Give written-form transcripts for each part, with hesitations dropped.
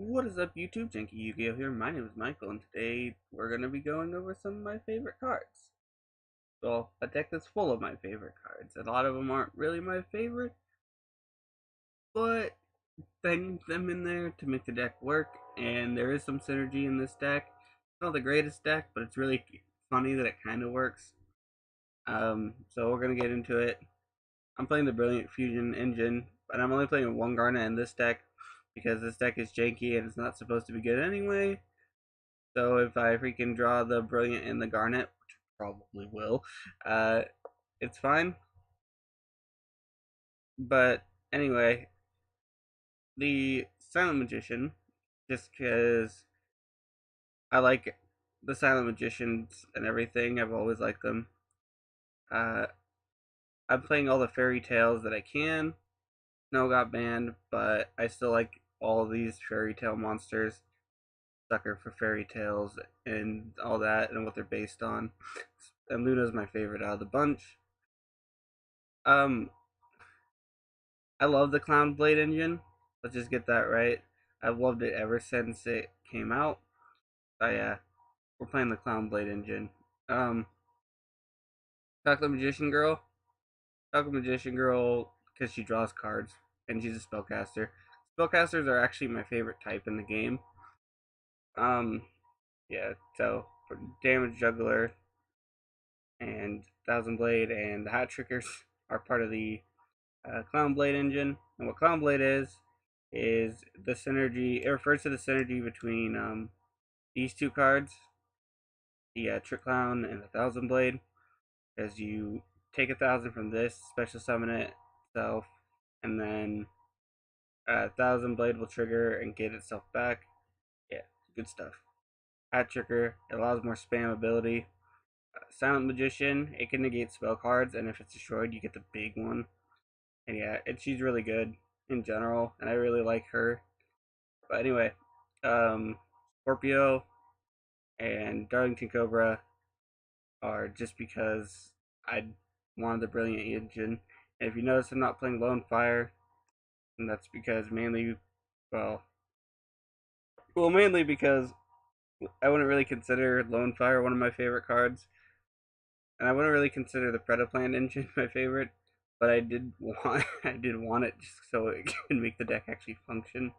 What is up, YouTube? JankyYGO here. My name is Michael, and today we're going to be going over some of my favorite cards. Well, a deck that's full of my favorite cards. A lot of them aren't really my favorite, but I need them in there to make the deck work, and there is some synergy in this deck. It's not the greatest deck, but it's really funny that it kind of works. So we're going to get into it. I'm playing the Brilliant Fusion Engine, but I'm only playing one Garnet in this deck because this deck is janky and it's not supposed to be good anyway. So if I freaking draw the Brilliant and the Garnet, which I probably will, uh, it's fine. But anyway, the Silent Magician, just because I like the Silent Magicians and everything, I've always liked them. Uh, I'm playing all the fairy tales that I can. Snow got banned, but I still like all these fairy tale monsters. Sucker for fairy tales and all that and what they're based on. And Luna's my favorite out of the bunch. Um, I love the Clown Blade engine. Let's just get that right. I've loved it ever since it came out. Oh yeah, we're playing the Clown Blade engine. Um, Chocolate Magician Girl. Chocolate Magician Girl because she draws cards and she's a spellcaster. Spellcasters are actually my favorite type in the game. Um, yeah. So Damage Juggler and Thousand Blade and the Hat Trickers are part of the Clown Blade engine. And what Clown Blade is the synergy. It refers to the synergy between these two cards, the Trick Clown and the Thousand Blade. As you take 1,000 from this, special summon it itself, and then Thousand Blade will trigger and get itself back. Yeah, good stuff. Hat Tricker, it allows more spam ability. Silent Magician, it can negate spell cards, and if it's destroyed, you get the big one. And yeah, she's really good in general, and I really like her. But anyway, Scorpio and Darlington Cobra are just because I wanted the Brilliant Engine. And if you notice, I'm not playing Lone Fire, and that's because mainly, well, mainly because I wouldn't really consider Lone Fire one of my favorite cards, and I wouldn't really consider the Predaplant Engine my favorite. But I did want, I did want it just so it can make the deck actually function.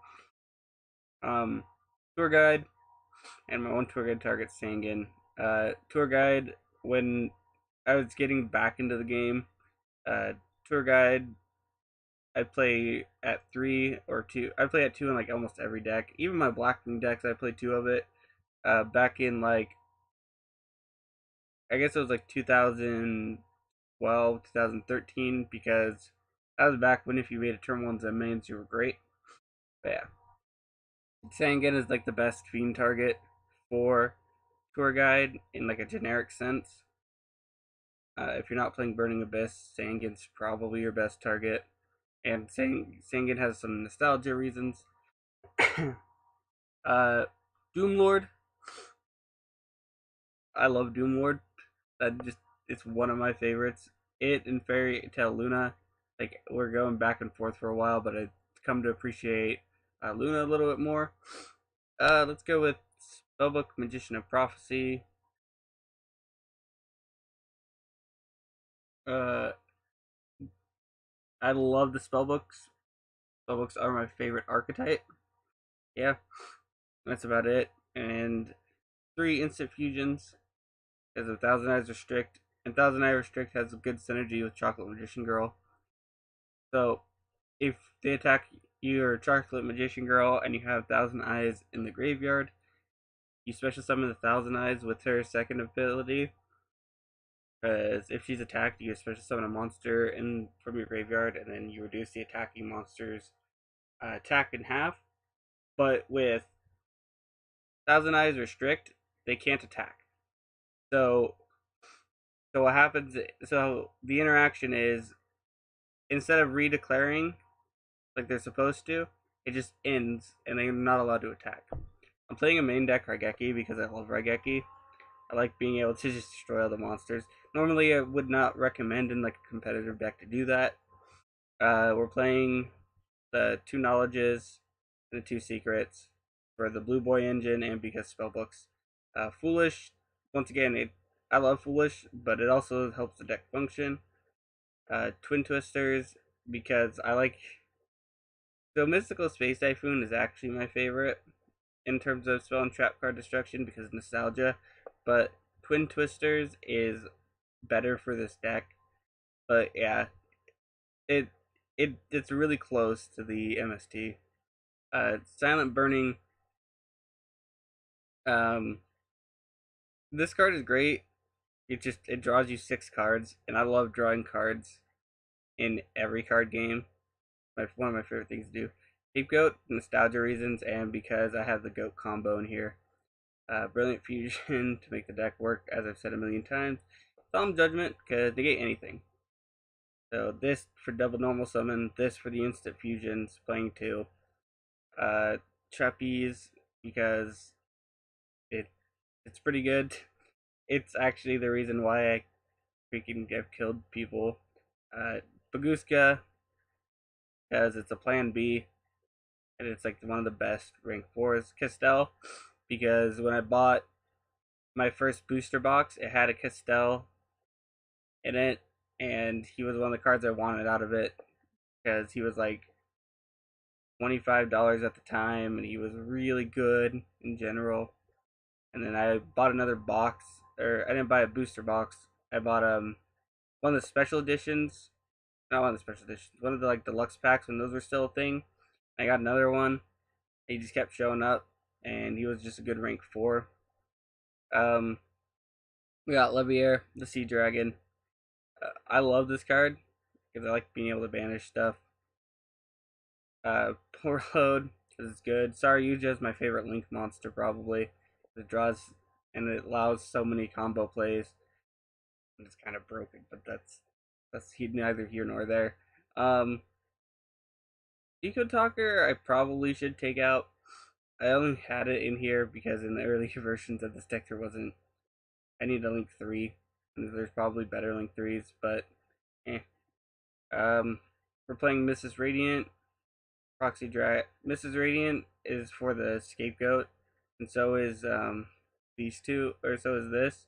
Um, Tour Guide and my one tour guide target Sangin. Tour guide, when I was getting back into the game, uh, tour guide, I play at 3 or 2. I play at 2 in like almost every deck. Even my Blackwing decks, I play 2 of it. Back in like, I guess it was like 2012, 2013, because that was back when if you made a turn 1 Zen mains, you were great. But yeah, Sangin is like the best fiend target for tour guide in like a generic sense. If you're not playing Burning Abyss, Sangin's probably your best target. And Sangin has some nostalgia reasons. uh, Doomlord, I love Doomlord. That just it's one of my favorites. It and Fairy Tale Luna, like we're going back and forth for a while, but I've come to appreciate Luna a little bit more. Let's go with Spellbook Magician of Prophecy. Uh, I love the spellbooks. Spellbooks are my favorite archetype. Yeah, that's about it. And 3 instant fusions because of Thousand Eyes Restrict. And Thousand Eye Restrict has a good synergy with Chocolate Magician Girl. So if they attack your Chocolate Magician Girl and you have Thousand Eyes in the graveyard, you special summon the Thousand Eyes with her second ability. Because if she's attacked, you special summon a monster from your graveyard, and then you reduce the attacking monster's attack in half. But with Thousand Eyes Restrict, they can't attack. So what happens? So the interaction is instead of redeclaring like they're supposed to, it just ends and they're not allowed to attack. I'm playing a main deck Raigeki because I love Raigeki. I like being able to just destroy all the monsters. Normally, I would not recommend in like a competitive deck to do that. We're playing the 2 knowledges and the 2 secrets. for the Blue Boy engine and because spellbooks. Foolish, once again, I love Foolish, but it also helps the deck function. Twin Twisters, because I like. So Mystical Space Typhoon is actually my favorite in terms of spell and trap card destruction because of nostalgia, but Twin Twisters is better for this deck. But yeah, it it's really close to the MST. Silent Burning. Um, this card is great. It draws you 6 cards, and I love drawing cards in every card game. One of my favorite things to do. Scapegoat, nostalgia reasons, and because I have the goat combo in here. Brilliant Fusion to make the deck work, as I've said a million times. Solemn Judgment, because negate anything. So this for double normal summon, this for the instant fusions, playing 2. Trapeze, because it it's pretty good. It's actually the reason why I freaking have killed people. Baguska, because it's a plan B, and it's like one of the best rank 4s. Castell, because when I bought my first booster box, it had a Castell in it, and he was one of the cards I wanted out of it because he was like $25 at the time, and he was really good in general. And then I bought another box, or I didn't buy a booster box. I bought one of the special editions, not one of the special editions, one of the like deluxe packs when those were still a thing. I got another one. He just kept showing up, and he was just a good rank 4. Um, we got Levier, the Sea Dragon. I love this card because I like being able to banish stuff. Poor Load, because it's good. Saryuja is my favorite Link monster, probably. It draws and it allows so many combo plays. And it's kind of broken, but that's neither here nor there. Um, Eco Talker, I probably should take out. I only had it in here because in the early versions of this deck there wasn't. I need a Link 3, and there's probably better Link 3s, but eh. We're playing Mrs. Radiant. Proxy Drag. Mrs. Radiant is for the Scapegoat, and so is these two, or so is this.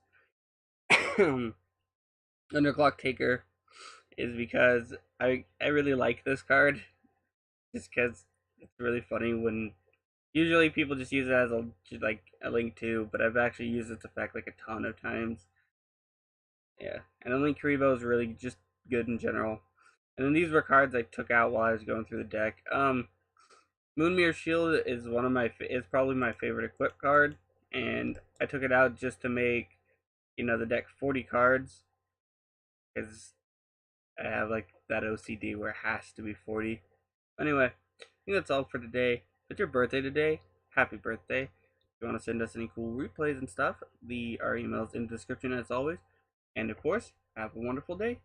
Underclock Taker is because I really like this card, just because it's really funny when usually people just use it as a Link 2, but I've actually used its effect like a ton of times. Yeah, and a Link Karibo is really just good in general. And then these were cards I took out while I was going through the deck. Moonmere Shield is is probably my favorite equip card, and I took it out just to make the deck 40 cards because I have like that OCD where it has to be 40. Anyway, I think that's all for today. If it's your birthday today, happy birthday. If you want to send us any cool replays and stuff, our email's in the description as always. And of course, have a wonderful day.